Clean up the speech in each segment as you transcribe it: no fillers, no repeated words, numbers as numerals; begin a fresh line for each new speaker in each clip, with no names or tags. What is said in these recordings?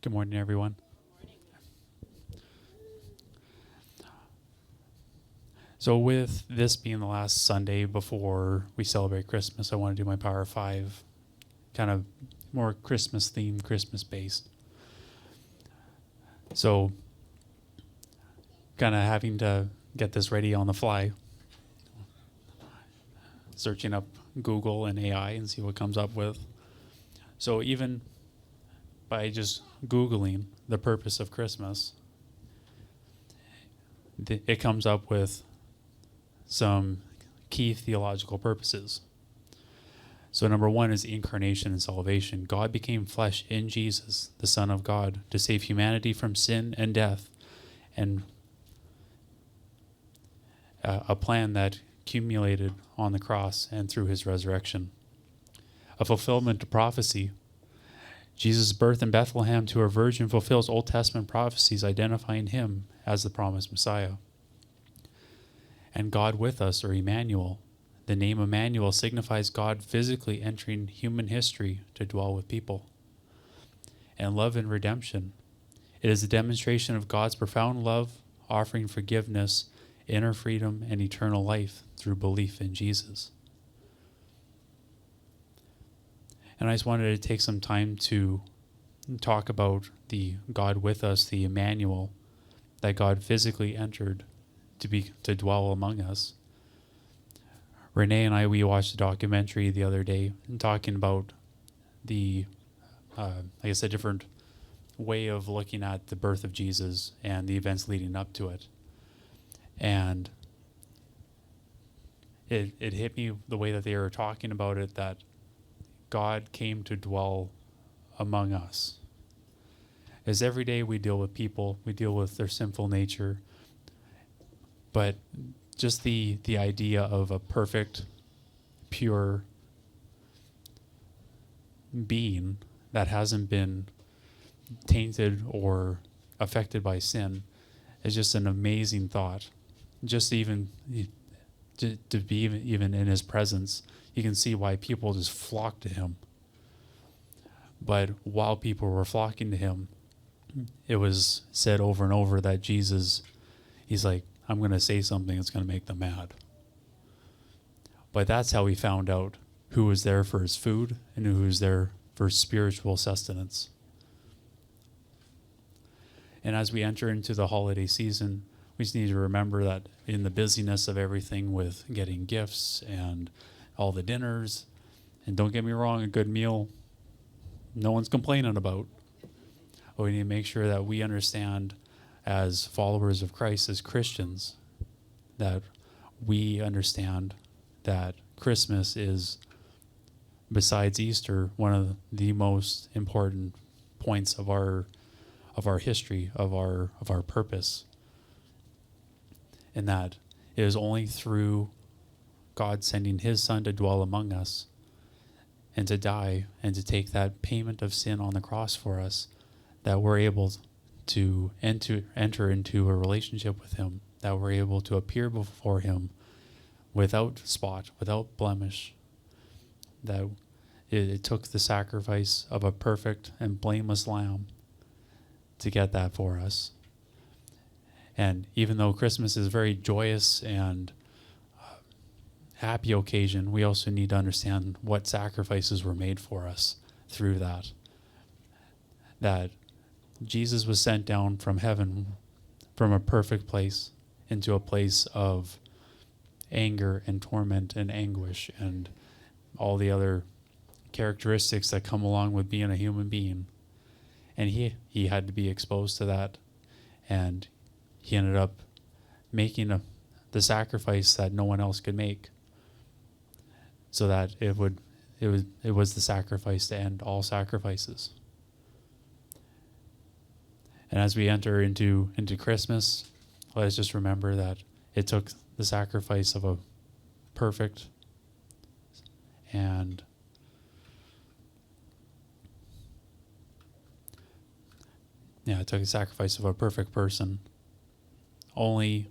Good morning, everyone. So with this being the last Sunday before we celebrate Christmas, I want to do my Power 5, kind of more Christmas themed, Christmas based. So kind of having to get this ready on the fly, searching up Google and AI and see what comes up with. So even by just Googling the purpose of Christmas, it comes up with some key theological purposes. So number one is incarnation and salvation. God became flesh in Jesus, the Son of God, to save humanity from sin and death, and a plan that culminated on the cross and through his resurrection. A fulfillment of prophecy. Jesus' birth in Bethlehem to a virgin fulfills Old Testament prophecies identifying him as the promised Messiah. And God with us, or Emmanuel. The name Emmanuel signifies God physically entering human history to dwell with people. And love and redemption. It is a demonstration of God's profound love, offering forgiveness, inner freedom, and eternal life through belief in Jesus. And I just wanted to take some time to talk about the God with us, the Emmanuel, that God physically entered to dwell among us. Renee and we watched a documentary the other day talking about a different way of looking at the birth of Jesus and the events leading up to it. And it hit me the way that they were talking about it, that God came to dwell among us. As every day we deal with people, we deal with their sinful nature, but just the idea of a perfect, pure being that hasn't been tainted or affected by sin is just an amazing thought. Just even to be even in his presence, you can see why people just flock to him. But while people were flocking to him, it was said over and over that Jesus, he's like, I'm going to say something that's going to make them mad. But that's how he found out who was there for his food and who was there for spiritual sustenance. And as we enter into the holiday season, we just need to remember that in the busyness of everything with getting gifts and all the dinners, and don't get me wrong, a good meal, no one's complaining about. But we need to make sure that we understand as followers of Christ, as Christians, that we understand that Christmas is, besides Easter, one of the most important points of our history, of our purpose. And that it is only through God sending his Son to dwell among us and to die and to take that payment of sin on the cross for us that we're able to enter into a relationship with him, that we're able to appear before him without spot, without blemish, that it took the sacrifice of a perfect and blameless lamb to get that for us. And even though Christmas is a very joyous and happy occasion, we also need to understand what sacrifices were made for us through that. That Jesus was sent down from heaven, from a perfect place, into a place of anger and torment and anguish and all the other characteristics that come along with being a human being. And he had to be exposed to that, and he ended up making the sacrifice that no one else could make, so that it was the sacrifice to end all sacrifices. And as we enter into Christmas, let's just remember that it took the sacrifice of a perfect and it took a sacrifice of a perfect person, only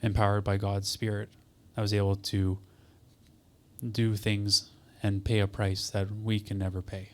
empowered by God's Spirit, that was able to do things and pay a price that we can never pay.